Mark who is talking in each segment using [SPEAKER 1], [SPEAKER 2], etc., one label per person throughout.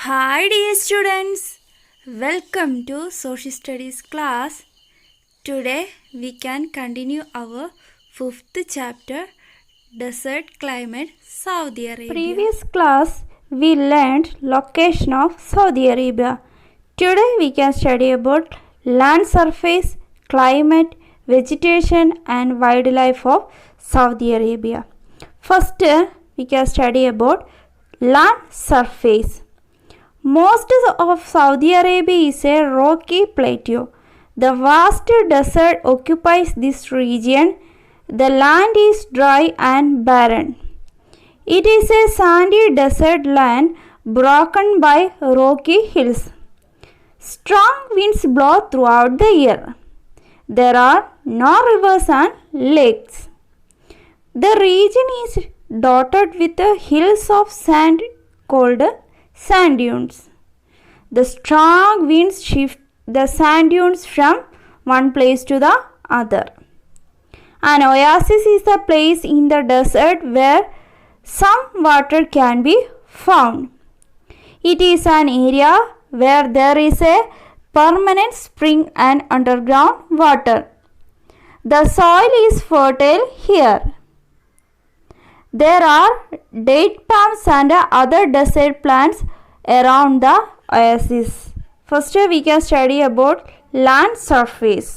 [SPEAKER 1] Hi dear students, welcome to Social Studies class. Today we can continue our 5th chapter, Desert Climate, Saudi Arabia.
[SPEAKER 2] Previous class we learned location of Saudi Arabia. Today we can study about land surface, climate, vegetation and wildlife of Saudi Arabia. First we can study about land surface. Most of Saudi Arabia is a rocky plateau. The vast desert occupies this region. The land is dry and barren. It is a sandy desert land broken by rocky hills. Strong winds blow throughout the year. There are no rivers and lakes. The region is dotted with hills of sand called sand dunes. The strong winds shift the sand dunes from one place to the other. An oasis is a place in the desert where some water can be found. It is an area where there is a permanent spring and underground water. The soil is fertile here. There are date palms and other desert plants around the oasis. First we can study about land surface.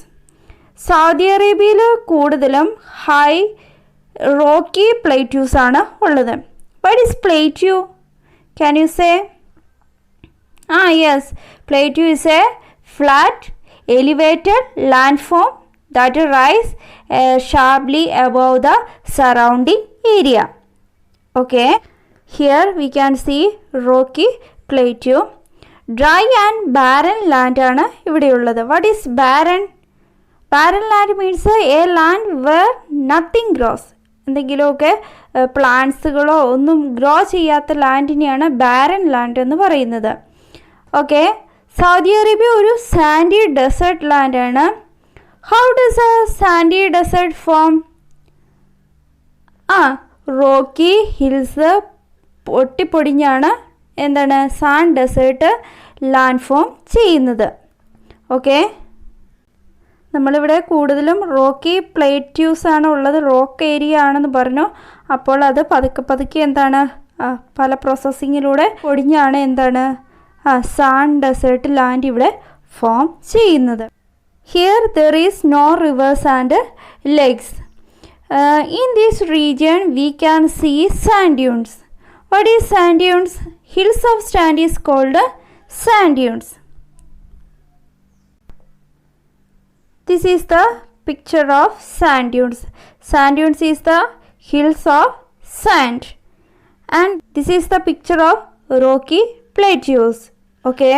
[SPEAKER 2] Saudi അറേബ്യയിൽ കൂടുതലും high Rocky plateaus ആണ് ഉള്ളത്. What is plateau? Can you say? Yes, plateau is A flat elevated land form that rise sharply above the surrounding area. Okay, here we can see rocky plateau. Dry and barren land ആണ് ഇവിടെയുള്ളത്. What is barren? Barren land means a land where nothing grows. എന്തെങ്കിലുമൊക്കെ പ്ലാന്റ്സുകളോ ഒന്നും grow ചെയ്യാത്ത ലാൻഡിനെയാണ് barren land എന്ന് പറയുന്നത്. Okay, Saudi Arabia ഒരു sandy desert ലാൻഡാണ്. How does a sandy desert form? Rocky hills പൊട്ടിപ്പൊടിഞ്ഞാണ് എന്താണ് സാൻഡ് ഡെസേർട്ട് ലാൻഡ് ഫോം ചെയ്യുന്നത്. ഓക്കെ, നമ്മളിവിടെ കൂടുതലും റോക്കി പ്ലേറ്റ്യൂസ് ആണ് ഉള്ളത്, റോക്ക് ഏരിയ ആണെന്ന് പറഞ്ഞു. അപ്പോൾ അത് പതുക്കെ എന്താണ് പല പ്രോസസ്സിങ്ങിലൂടെ പൊടിഞ്ഞാണ് എന്താണ് സാൻഡ് ഡെസേർട്ട് ലാൻഡ് ഇവിടെ ഫോം ചെയ്യുന്നത്. Here there is no rivers and lakes. In this region we can see sand dunes. What is sand dunes? Hills of sand is called sand dunes. This is the picture of sand dunes. Sand dunes is the hills of sand. And this is the picture of rocky plateaus. Okay.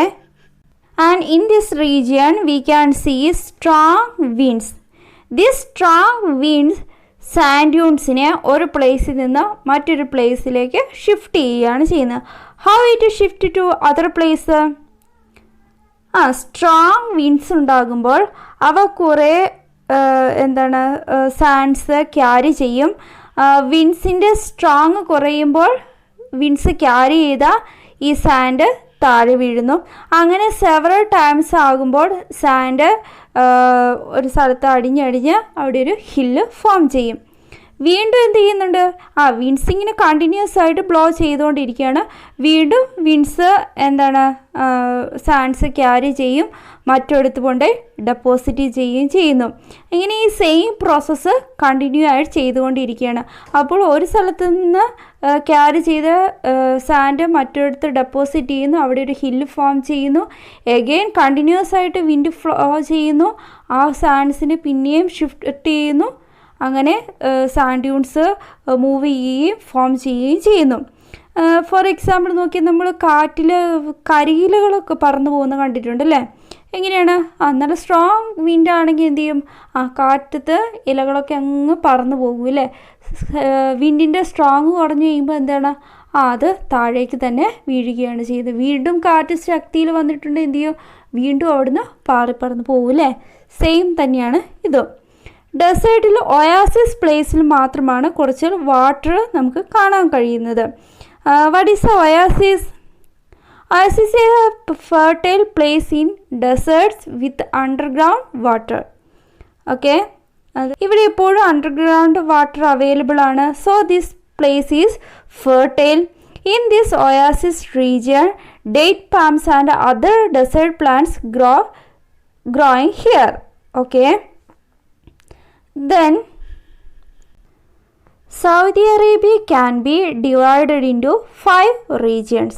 [SPEAKER 2] And in this region we can see strong winds. These strong winds sand dunesനെ ഒരു പ്ലേസിൽ നിന്ന് മറ്റൊരു പ്ലേസിലേക്ക് shift ചെയ്യുകയാണ് ചെയ്യുന്നത്. How it shift to other place? Strong winds ഉണ്ടാകുമ്പോൾ അവ കുറേ എന്താണ് സാൻഡ്സ് ക്യാരി ചെയ്യും. വിൻഡ്സിൻ്റെ സ്ട്രോങ് കുറയുമ്പോൾ വിൻഡ്സ് ക്യാരി ചെയ്ത ഈ സാൻഡ് താഴെ വീഴുന്നു. അങ്ങനെ സെവറൽ ടൈംസ് ആകുമ്പോൾ സാൻഡ് ഒരു സ്ഥലത്ത് അടിഞ്ഞ് അവിടെ ഒരു ഹില്ല് ഫോം ചെയ്യും. വീണ്ടും എന്ത് ചെയ്യുന്നുണ്ട്? വിൻഡ്സ് ഇങ്ങനെ കണ്ടിന്യൂസ് ആയിട്ട് ബ്ലോ ചെയ്തുകൊണ്ടിരിക്കുകയാണ്. വീണ്ടും വിൻഡ്സ് എന്താണ് സാൻഡ്സ് ക്യാരി ചെയ്യും, മറ്റൊരിടത്ത് കൊണ്ട് ഡെപ്പോസിറ്റ് ചെയ്യുകയും ചെയ്യുന്നു. ഇങ്ങനെ ഈ സെയിം പ്രോസസ്സ് കണ്ടിന്യൂ ആയിട്ട് ചെയ്തുകൊണ്ടിരിക്കുകയാണ്. അപ്പോൾ ഒരു സ്ഥലത്ത് നിന്ന് ക്യാരി ചെയ്ത സാൻഡ് മറ്റൊരിടത്ത് ഡെപ്പോസിറ്റ് ചെയ്യുന്നു, അവിടെ ഒരു ഹില്ല് ഫോം ചെയ്യുന്നു. എഗെയിൻ കണ്ടിന്യൂസ് ആയിട്ട് വിൻഡ് ഫ്ലോ ചെയ്യുന്നു, ആ സാൻഡ്സിന് പിന്നെയും ഷിഫ്റ്റ് ചെയ്യുന്നു. അങ്ങനെ സാൻഡ് ഡ്യൂൺസ് മൂവ് ചെയ്യുകയും ഫോം ചെയ്യുകയും ചെയ്യുന്നു. ഫോർ എക്സാമ്പിൾ നോക്കി, നമ്മൾ കാറ്റിൽ കരിയിലകളൊക്കെ പറന്നു പോകുന്ന കണ്ടിട്ടുണ്ട് അല്ലേ? എങ്ങനെയാണ്? നല്ല സ്ട്രോങ് വിൻഡ് ആണെങ്കിൽ എന്ത് ചെയ്യും? കാറ്റത്ത് ഇലകളൊക്കെ അങ്ങ് പറന്നു പോകും അല്ലേ? വിൻഡിൻ്റെ സ്ട്രോങ് കുറഞ്ഞു കഴിയുമ്പോൾ എന്താണ് അത് താഴേക്ക് തന്നെ വീഴുകയാണ് ചെയ്യുന്നത്. വീണ്ടും കാറ്റ് ശക്തിയിൽ വന്നിട്ടുണ്ട്, എന്ത് ചെയ്യും? വീണ്ടും അവിടുന്ന് പാറിപ്പറന്ന് പോകും അല്ലേ? സെയിം തന്നെയാണ് ഇതും. ഡെസേർട്ടിൽ ഒയാസിസ് പ്ലേസിൽ മാത്രമാണ് കുറച്ച് വാട്ടർ നമുക്ക് കാണാൻ കഴിയുന്നത്. What is oasis? Oasis is a fertile place in deserts with underground water. Okay. ഇവിടെ എപ്പോഴും അണ്ടർഗ്രൗണ്ട് വാട്ടർ അവൈലബിൾ ആണ്. So this place is fertile. In this oasis region date palms and other desert plants growing here. Okay. Then Saudi Arabia can be divided into 5 regions.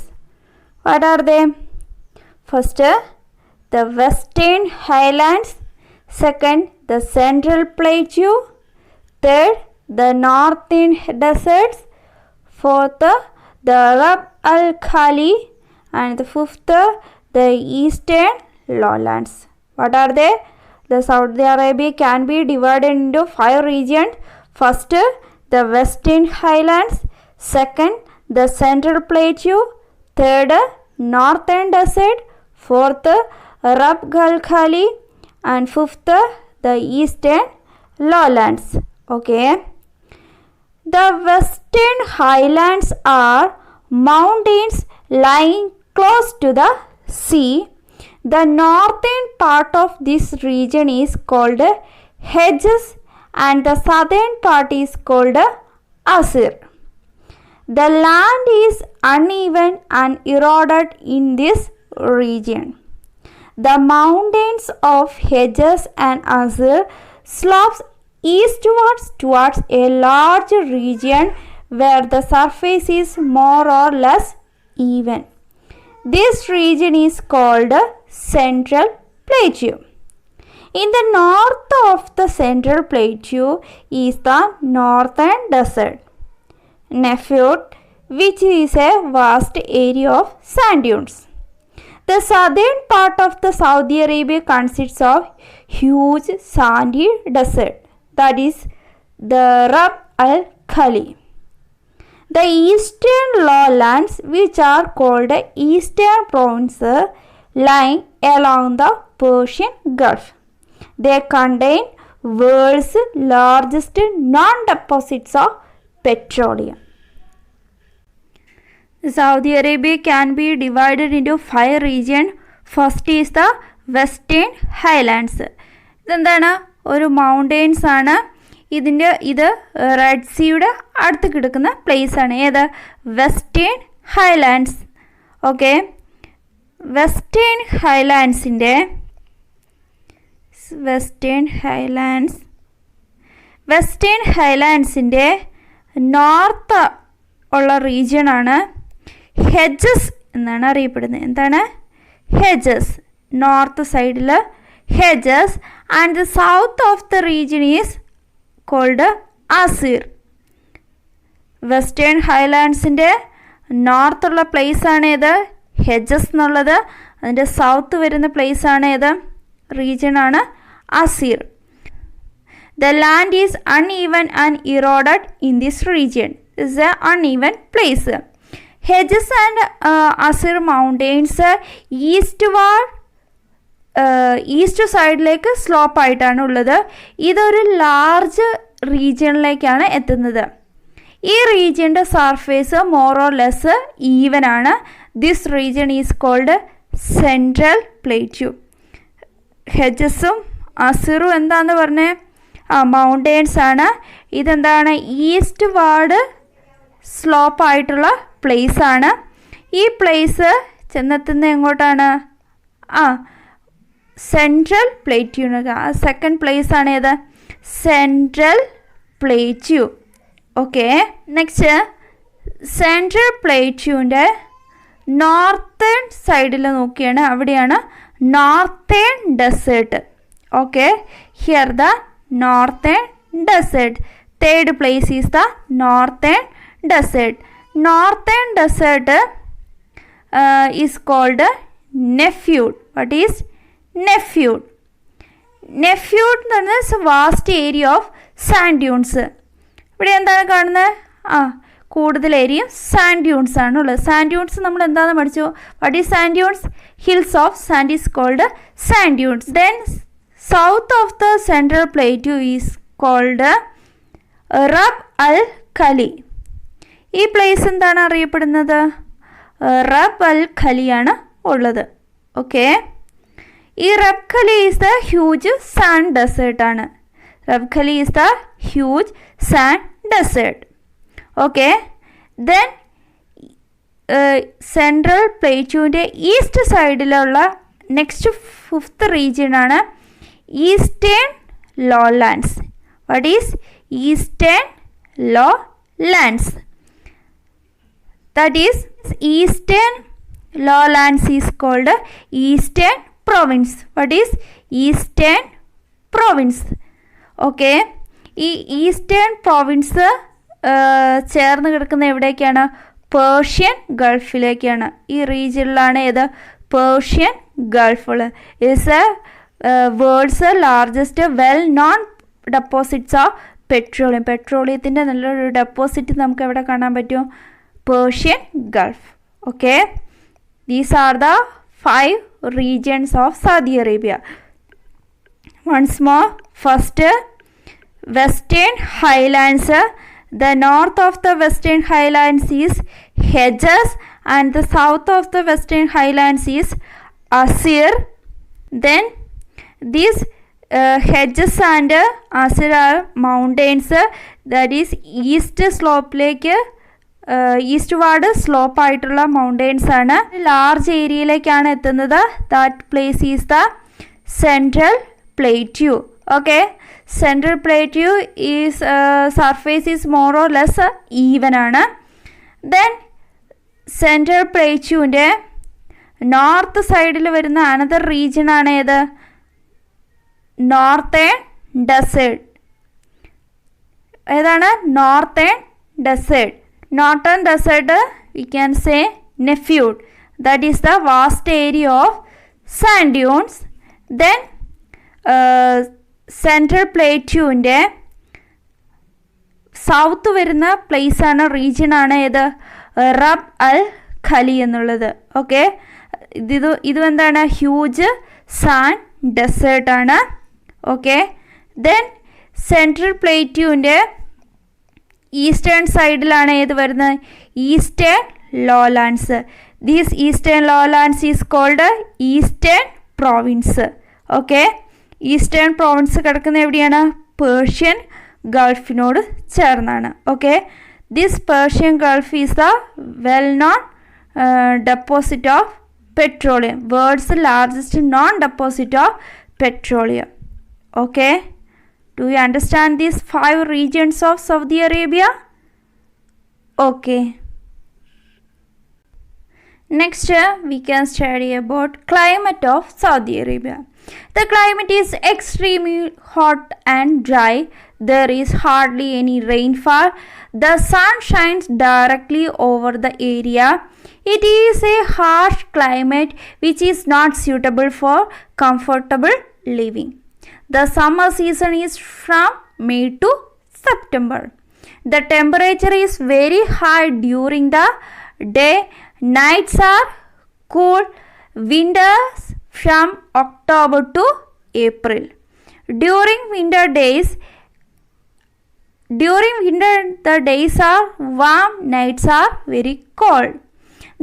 [SPEAKER 2] What are they? First, the Western Highlands. Second, the Central Plateau. Third, the Northern Deserts. Fourth, the Rab al Khali. And the fifth, the Eastern Lowlands. What are they? The Saudi Arabia can be divided into 5 regions. First, the Western Highlands. Second, the Central Plateau. Third, Northern Desert. Fourth, Rab al Khali. And fifth, the Eastern Lowlands. Okay. The Western Highlands are mountains lying close to the sea. The northern part of this region is called Hejaz and the southern part is called Asir. The land is uneven and eroded in this region. The mountains of Hejaz and Asir slopes eastwards towards a large region where the surface is more or less even. This region is called Central Plateau. In the north of the Central Plateau is the Northern Desert, Nefiot, which is a vast area of sand dunes. The southern part of the Saudi Arabia consists of huge sandy desert, that is the Rab al Khali. The eastern lowlands, which are called eastern provinces, lying along the Persian Gulf. They contain world's largest non-deposits of petroleum. Saudi Arabia can be divided into 5 regions. First is the Western Highlands. ഇതെന്താണ്? ഒരു mountains ആണ്. ഇത് red സീയുടെ അടുത്ത് കിടക്കുന്ന place ആണ്. ഏത്? Western highlands. Okay. Western ഹൈലാൻഡ്സിൻ്റെ north ഉള്ള റീജിയൺ ആണ് ഹെജസ് എന്നാണ് അറിയപ്പെടുന്നത്. എന്താണ്? ഹെജസ്. നോർത്ത് സൈഡിൽ Hejaz and the south of the region is called Asir. Western ഹൈലാൻഡ്സിൻ്റെ നോർത്തുള്ള പ്ലേസാണ് ഏത്? ഹെജസ് എന്നുള്ളത്. അതിൻ്റെ സൗത്ത് വരുന്ന പ്ലേസാണ് ഏത്? റീജിയനാണ് Asir. The land is uneven and eroded in this region. This is an uneven place. Hejaz and Asir mountains eastward east സൈഡിലേക്ക് സ്ലോപ്പ് ആയിട്ടാണ് ഉള്ളത്. ഇതൊരു ലാർജ് റീജിയണിലേക്കാണ് എത്തുന്നത്. ഈ റീജിയൻ്റെ surface more or less even ആണ്. This region is called central plateau. ഹെജസും അസിറും എന്താന്ന് പറഞ്ഞേ? മൗണ്ടെയ്ൻസ് ആണ്. ഇതെന്താണ്? ഈസ്റ്റ് വാർഡ് സ്ലോപ്പ് ആയിട്ടുള്ള പ്ലേസ് ആണ്. ഈ പ്ലേസ് ചെന്നെത്തുന്നത് എങ്ങോട്ടാണ്? Central plateau. സെക്കൻഡ് പ്ലേസ് ആണ് ഏത്? Central plateau. Okay. Next central പ്ലേറ്റ്യൂവിൻ്റെ നോർത്തേൺ സൈഡിൽ നോക്കിയാണ് അവിടെയാണ് northern desert. Okay. Here the northern desert. Third place is the northern desert. Northern desert is called Nefud. What is Nefud? Nefud എന്ന് പറഞ്ഞാൽ vast area of sand dunes. ഇവിടെ എന്താണ് കാണുന്നത്? കൂടുതൽ ഏരിയയും സാൻഡ് ഡ്യൂൺസ് ആണുള്ളത്. സാൻഡ് ഡ്യൂൺസ് നമ്മൾ എന്താണെന്ന് പഠിച്ചു? What is sand dunes? Hills of sand is called sand dunes. Then south of the central plateau is called Rub al Khali. ഈ പ്ലേസ് എന്താണ് അറിയപ്പെടുന്നത്? റബ് അൽ ഖലിയാണ് ഉള്ളത്. ഓക്കെ, ഈ Rub Khali is the huge sand ഡെസേർട്ടാണ്. Rub Khali is the huge sand desert. Okay, then central പ്ലേറ്റ്യൂവിൻ്റെ east സൈഡിലുള്ള next 5th റീജിയനാണ് eastern lowlands. What is eastern lowlands? That is eastern lowlands is called eastern province. What is eastern province? Okay, ഈ eastern province ചേർന്ന് കിടക്കുന്ന എവിടേക്കാണ്? Persian ഗൾഫിലേക്കാണ്. ഈ റീജിയനിലാണ് ഏത്? Persian gulf. Is world's largest well known deposits of petroleum. പെട്രോളിയത്തിൻ്റെ നല്ലൊരു ഡെപ്പോസിറ്റ് നമുക്ക് എവിടെ കാണാൻ പറ്റും? Persian Gulf. Okay, these are the 5 regions of Saudi Arabia. Once more, first, Western Highlands. The north of the Western Highlands is Hejaz and the south of the Western Highlands is Asir. Then these Hejaz and Asir are mountains, that is east slope like eastward slope ആയിട്ടുള്ള mountains ആണ്. Large ഏരിയയിലേക്കാണ് എത്തുന്നത്. That place is the central plateau. Okay, central plateau is surface is more or less even ആണ്. Then central പ്ലേറ്റ്യൂവിൻ്റെ north സൈഡിൽ വരുന്ന another region ആണ് ഏത്? Northern desert. ഏതാണ്? Northern desert. Northern desert, we can say Nefiud. That is the vast area of sand dunes. Then central plateauവിൻ്റെ south വരുന്ന place ആണ്, region ആണ് ഏത്? റബ് അൽ ഖലി എന്നുള്ളത്. ഓക്കെ, ഇത് എന്താണ്? Huge sand ഡെസേർട്ടാണ്. Okay, then central പ്ലേറ്റ്യൂവിൻ്റെ eastern സൈഡിലാണ് ഏത് വരുന്നത്? Eastern ലോലാൻഡ്സ്. These eastern lowlands is called eastern province. Okay, eastern province കിടക്കുന്ന എവിടെയാണ്? പേർഷ്യൻ ഗൾഫിനോട് ചേർന്നാണ്. Okay, this Persian Gulf is the well known deposit of petroleum. World's largest non deposit of petroleum. Okay, do you understand these 5 regions of Saudi Arabia? Okay. Next, we can study about climate of Saudi Arabia. The climate is extremely hot and dry. There is hardly any rainfall. The sun shines directly over the area. It is a harsh climate which is not suitable for comfortable living. The summer season is from May to September. The temperature is very high during the day. Nights are cool. Winters from October to April. During winter, the days are warm, nights are very cold.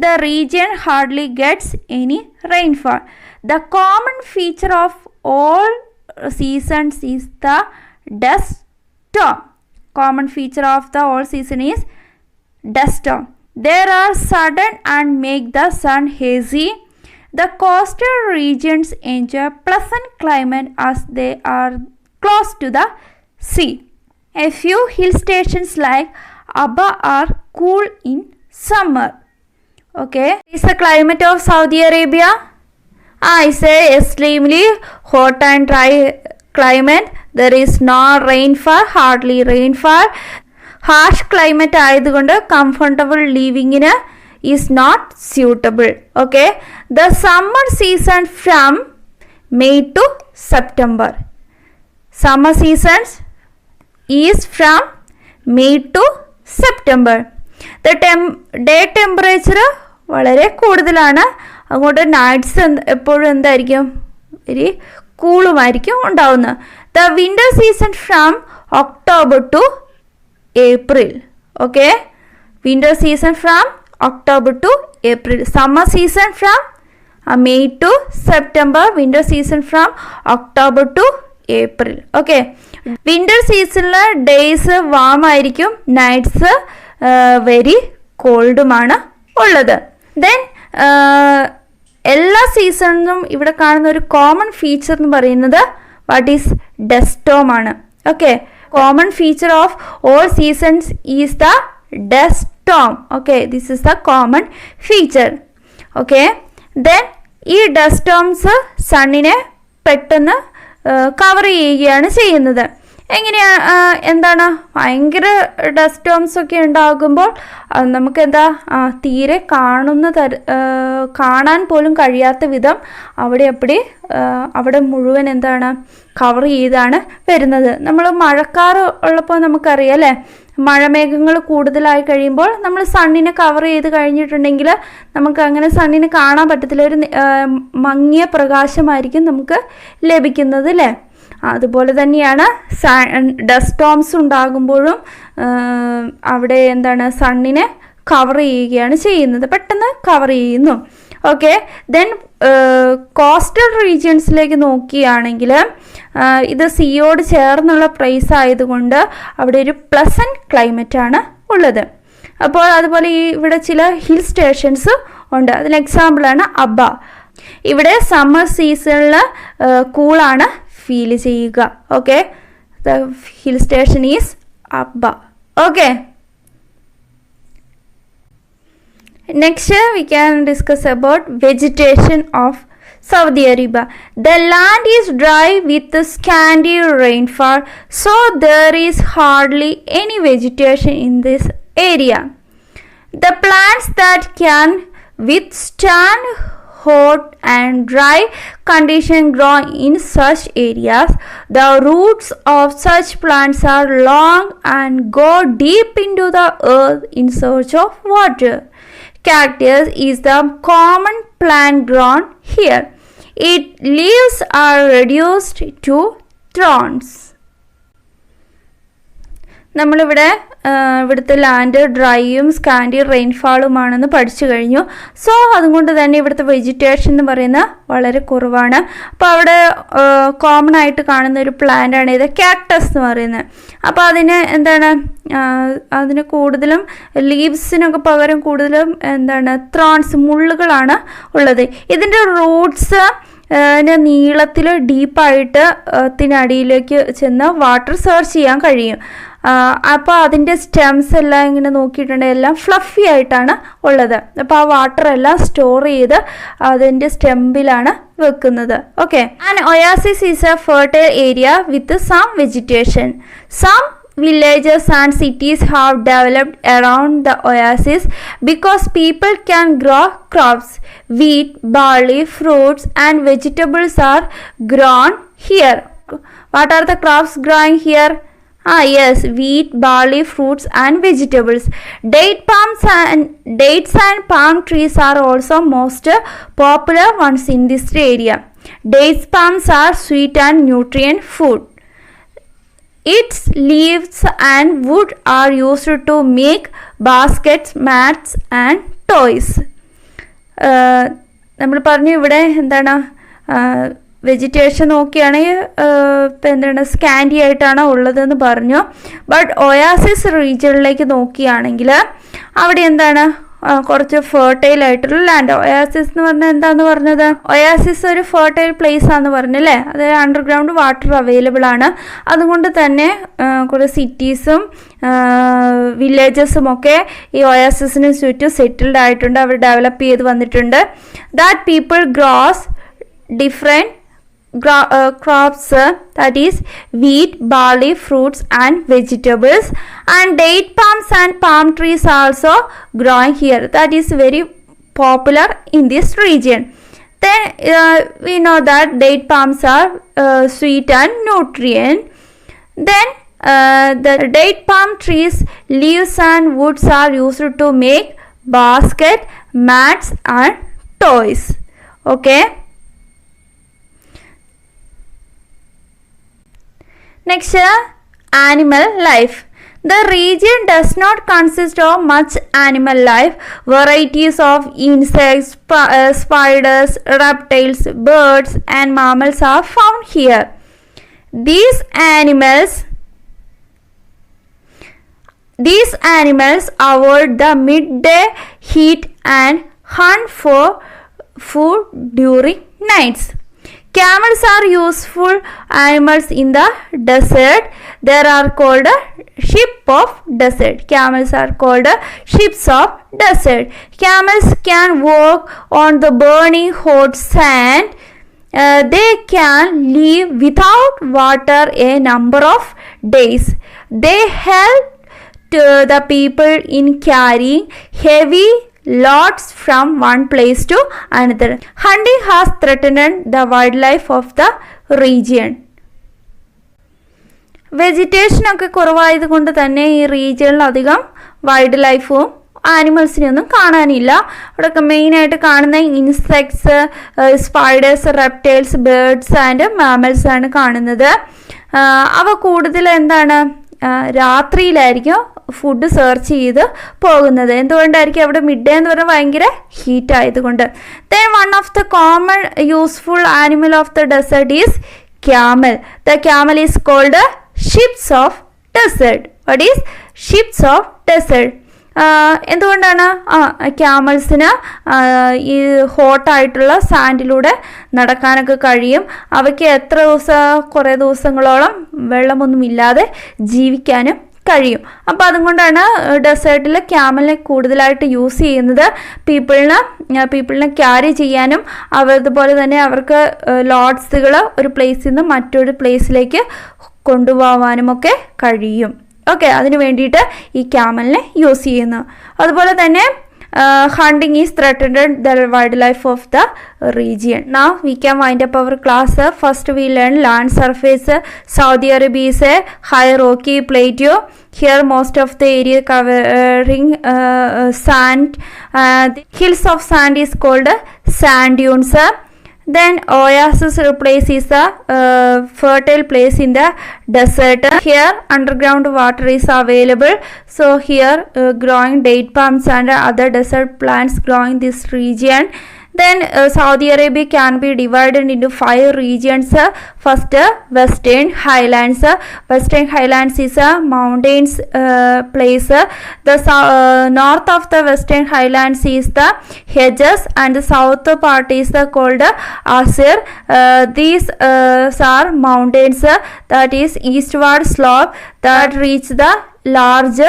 [SPEAKER 2] The region hardly gets any rainfall. The common feature of all seasons is the dust storm. Common feature of the all season is dust storm. There are sudden and make the sun hazy. The coastal regions enjoy pleasant climate as they are close to the sea. A few hill stations like Abba are cool in summer. Okay, this is the climate of Saudi Arabia. I say extremely hot and dry climate. There is no rainfall, hardly rainfall. Harsh climate ആയതുകൊണ്ട് comfortable living is not suitable. Okay, the summer season from May to September. Summer seasons is from May to September. The day temperature വളരെ കൂടുതലാണ്. അങ്ങോട്ട് nights എപ്പോഴും എന്തായിരിക്കും? Very കൂളുമായിരിക്കും ഉണ്ടാവുന്നത്. The winter season from October to April. Okay, winter season from October to April. Summer season from May to September. Winter season from October to April. Okay. Winter seasonൽ days warm ആയിരിക്കും, nights very കോൾഡുമാണ് ഉള്ളത്. Then എല്ലാ സീസണിലും ഇവിടെ കാണുന്ന ഒരു common feature എന്ന് പറയുന്നത് വാട്ട് ഈസ് ഡസ്റ്റ് സ്റ്റോം ആണ്. Okay, common feature of all seasons is the dust Storm. Okay, this is the common feature. Okay, then ഈ ഡസ്റ്റ് സ്റ്റോംസ് സണ്ണിനെ പെട്ടെന്ന് കവർ ചെയ്യുകയാണ് ചെയ്യുന്നത്. എങ്ങനെയാണ്, എന്താണ്, ഭയങ്കര ഡസ്റ്റ് സ്റ്റോംസ് ഒക്കെ ഉണ്ടാകുമ്പോൾ നമുക്ക് എന്താ തീരെ കാണാൻ പോലും കഴിയാത്ത വിധം അവിടെ മുഴുവൻ എന്താണ് കവർ ചെയ്താണ് വരുന്നത്. നമ്മൾ മഴക്കാറ് ഉള്ളപ്പോൾ നമുക്കറിയാം അല്ലേ, മഴമേഘങ്ങൾ കൂടുതലായി കഴിയുമ്പോൾ നമ്മൾ സണ്ണിനെ കവർ ചെയ്ത് കഴിഞ്ഞിട്ടുണ്ടെങ്കിൽ നമുക്ക് അങ്ങനെ സണ്ണിനെ കാണാൻ പറ്റത്തില്ല, ഒരു മങ്ങിയ പ്രകാശമായിരിക്കും നമുക്ക് ലഭിക്കുന്നത് അല്ലേ. അതുപോലെ തന്നെയാണ് ഡസ്റ്റ് സ്റ്റോംസ് ഉണ്ടാകുമ്പോഴും അവിടെ എന്താണ് സണ്ണിനെ കവർ ചെയ്യുകയാണ് ചെയ്യുന്നത്, പെട്ടെന്ന് കവർ ചെയ്യുന്നു. ഓക്കെ, ദെൻ കോസ്റ്റൽ റീജിയൻസിലേക്ക് നോക്കുകയാണെങ്കിൽ ഇത് സീയോട് ചേർന്നുള്ള പ്ലേസ് ആയതുകൊണ്ട് അവിടെ ഒരു പ്ലസൻറ്റ് ക്ലൈമറ്റാണ് ഉള്ളത്. അപ്പോൾ അതുപോലെ ഇവിടെ ചില ഹിൽ സ്റ്റേഷൻസ് ഉണ്ട്. അതിന് എക്സാമ്പിളാണ് അബ്ബ. ഇവിടെ സമ്മർ സീസണിൽ കൂളാണ് ഫീൽ ചെയ്യുക. Okay, the hill station is Abha. Okay, next we can discuss about vegetation of Saudi Arabia. The land is dry with scanty rainfall, so there is hardly any vegetation in this area. The plants that can withstand hot and dry conditions grow in such areas. The roots of such plants are long and go deep into the earth in search of water. Cactus is the common plant grown here. Its leaves are reduced to thorns. നമ്മളിവിടെ ഇവിടുത്തെ land ഡ്രൈയും scanty റെയിൻഫാളുമാണെന്ന് പഠിച്ചു കഴിഞ്ഞു. So അതുകൊണ്ട് തന്നെ ഇവിടുത്തെ vegetation എന്ന് പറയുന്നത് വളരെ കുറവാണ്. അപ്പോൾ അവിടെ കോമൺ ആയിട്ട് കാണുന്ന ഒരു പ്ലാന്റാണ് ഇത് കാക്ടസ് എന്ന് പറയുന്നത്. അപ്പോൾ അതിന് എന്താണ്, അതിന് കൂടുതലും ലീവ്സിനൊക്കെ പകരം കൂടുതലും എന്താണ് ത്രോൺസ്, മുള്ളുകളാണ് ഉള്ളത്. ഇതിൻ്റെ റൂട്ട്സ് നീളത്തിൽ ഡീപ്പായിട്ട് ത്തിനടിയിലേക്ക് ചെന്ന് വാട്ടർ സെർച്ച് ചെയ്യാൻ കഴിയും. അപ്പോൾ അതിൻ്റെ സ്റ്റെംസ് എല്ലാം ഇങ്ങനെ നോക്കിയിട്ടുണ്ടെങ്കിൽ എല്ലാം ഫ്ലഫി ആയിട്ടാണ് ഉള്ളത്. അപ്പോൾ ആ വാട്ടർ എല്ലാം സ്റ്റോർ ചെയ്ത് അതിൻ്റെ സ്റ്റെമ്പിലാണ് വെക്കുന്നത്. Okay, and oasis is a fertile area with some vegetation. Some villages and cities have developed around the oasis because people can grow crops. Wheat, barley, fruits and vegetables are grown here. What are the crops growing here? Yes, wheat, barley, fruits and vegetables. Dates and palm trees are also most popular ones in this area. Dates palms are sweet and nutrient food. Its leaves and wood are used to make baskets, mats and toys. നമ്മൾ പറഞ്ഞു ഇവിടെ എന്താണ് vegetation നോക്കുകയാണെങ്കിൽ ഇപ്പം എന്താണ് scanty ആയിട്ടാണ് ഉള്ളതെന്ന് പറഞ്ഞു. ബട്ട് ഒയാസിസ് റീജിയണിലേക്ക് നോക്കുകയാണെങ്കിൽ അവിടെ എന്താണ് കുറച്ച് ഫെർട്ടൈൽ ആയിട്ടുള്ള ലാൻഡ്. ഒയാസിസ് എന്ന് പറഞ്ഞാൽ എന്താന്ന് പറഞ്ഞത്, ഒയാസിസ് ഒരു ഫെർട്ടൈൽ പ്ലേസ് ആണെന്ന് പറഞ്ഞല്ലേ, അതായത് അണ്ടർഗ്രൗണ്ട് വാട്ടർ അവൈലബിൾ ആണ്. അതുകൊണ്ട് തന്നെ കുറേ സിറ്റീസും വില്ലേജസും ഒക്കെ ഈ ഒയാസിസിന് ചുറ്റും സെറ്റിൽഡ് ആയിട്ടുണ്ട്, അവർ ഡെവലപ്പ് ചെയ്ത് വന്നിട്ടുണ്ട്. That people gross different crops, that is wheat, barley, fruits and vegetables, and date palms and palm trees also growing here. That is very popular in this region. Then we know that date palms are sweet and nutrient. Then the date palm trees leaves and woods are used to make basket, mats and toys. Okay, next, animal life. The region does not consist of much animal life. Varieties of insects, spiders, reptiles, birds and mammals are found here. These animals avoid the midday heat and hunt for food during nights. Camels are useful animals in the desert. They are called sheep of desert. Camels are called ships of desert. Camels can walk on the burning hot sand. They can live without water a number of days. They help the people in carrying heavy loads from one place to another. Hunting has threatened the wildlife of the region. Vegetation ഒക്കെ കുറവായത് കൊണ്ട് തന്നെ ഈ റീജിയനിൽ അധികം wild ലൈഫും ആനിമൽസിനെയൊന്നും കാണാനില്ല. അവിടെയൊക്കെ മെയിനായിട്ട് കാണുന്ന insects, spiders, reptiles, birds and mammals ആണ് കാണുന്നത്. അവ കൂടുതൽ എന്താണ് രാത്രിയിലായിരിക്കും ഫുഡ് സെർച്ച് ചെയ്ത് പോകുന്നത്. എന്തുകൊണ്ടായിരിക്കും? അവിടെ മിഡ് ഡേ എന്ന് പറഞ്ഞാൽ ഭയങ്കര ഹീറ്റ് ആയതുകൊണ്ട്. Then one of the common useful animal of the desert is camel. The camel is called ships of desert. What is ships of desert? എന്തുകൊണ്ടാണ്? ക്യാമൽസിന് ഈ ഹോട്ടായിട്ടുള്ള സാൻഡിലൂടെ നടക്കാനൊക്കെ കഴിയും. അവയ്ക്ക് കുറേ ദിവസങ്ങളോളം വെള്ളമൊന്നുമില്ലാതെ ജീവിക്കാനും കഴിയും. അപ്പോൾ അതുകൊണ്ടാണ് ഡെസേർട്ടിൽ ക്യാമലിനെ കൂടുതലായിട്ട് യൂസ് ചെയ്യുന്നത്. പീപ്പിളിനെ ക്യാരി ചെയ്യാനും അതുപോലെ തന്നെ അവർക്ക് ലോഡ്സുകൾ ഒരു പ്ലേസിൽ നിന്ന് മറ്റൊരു പ്ലേസിലേക്ക് കൊണ്ടുപോകാനുമൊക്കെ കഴിയും. ഓക്കെ, അതിന് വേണ്ടിയിട്ട് ഈ ക്യാമലിനെ യൂസ് ചെയ്യുന്നു. അതുപോലെ തന്നെ hunting is threatened the wildlife of the region. Now we can wind up our class. First we learn land surface. Saudi Arabia is a high rocky plateau. Here most of the area covering sand. The hills of sand is called sand dunes. Then oasis place is a fertile place in the desert. Here underground water is available. So here growing date palms and other desert plants growing this region. Then Saudi Arabia can be divided into 5 regions. First, Western Highlands. Western Highlands is a mountains place. The north of the Western Highlands is the Hejaz and the south part is called Asir. These are mountains that is eastward slope that reach the large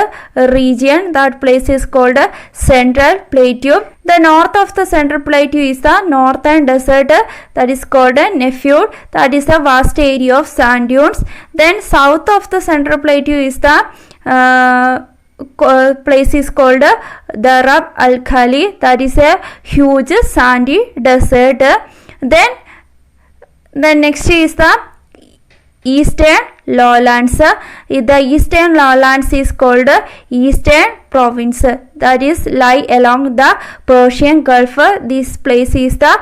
[SPEAKER 2] region. That place is called Central Plateau. The north of the Central Plateau is the northern desert that is called Nefiud. That is a vast area of sand dunes. Then south of the Central Plateau is the place is called Darab al-Khali. That is a huge sandy desert. Then the next is the Eastern Lowlands. The Eastern Lowlands is called Eastern Province. That is lie along the Persian Gulf. This place is the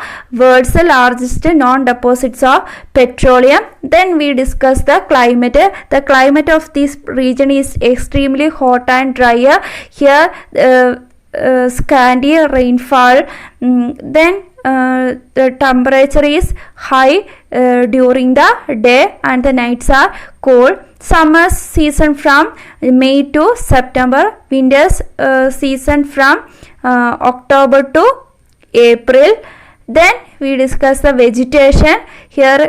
[SPEAKER 2] world's largest known deposits of petroleum. Then we discuss the climate. The climate of this region is extremely hot and dry. Here scanty rainfall. Then the temperature is high during the day and the nights are cold. Summer season from May to September. Winters season from October to April. Then we discuss the vegetation. Here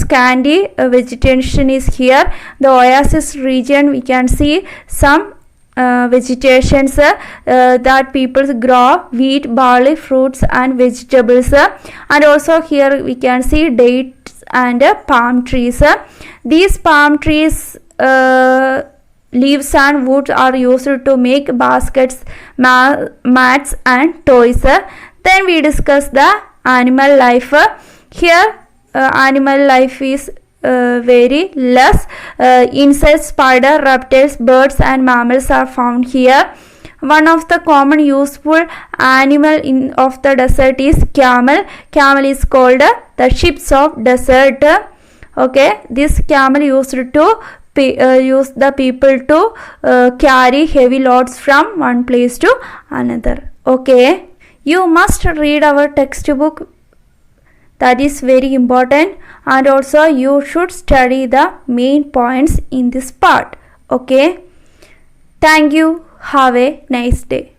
[SPEAKER 2] scanty vegetation is here. The oasis region we can see some vegetations that people grow wheat, barley, fruits and vegetables. And also here we can see dates and palm trees. These palm trees leaves and wood are used to make baskets, mats and toys. Then we discuss the animal life. Here animal life is very less. Insects, spider, reptiles, birds and mammals are found here. One of the common useful animal of the desert is camel. Camel is called the ships of desert. Okay, this camel used to use the people to carry heavy loads from one place to another. Okay, you must read our textbook, that is very important, and also you should study the main points in this part. Okay, thank you, have a nice day.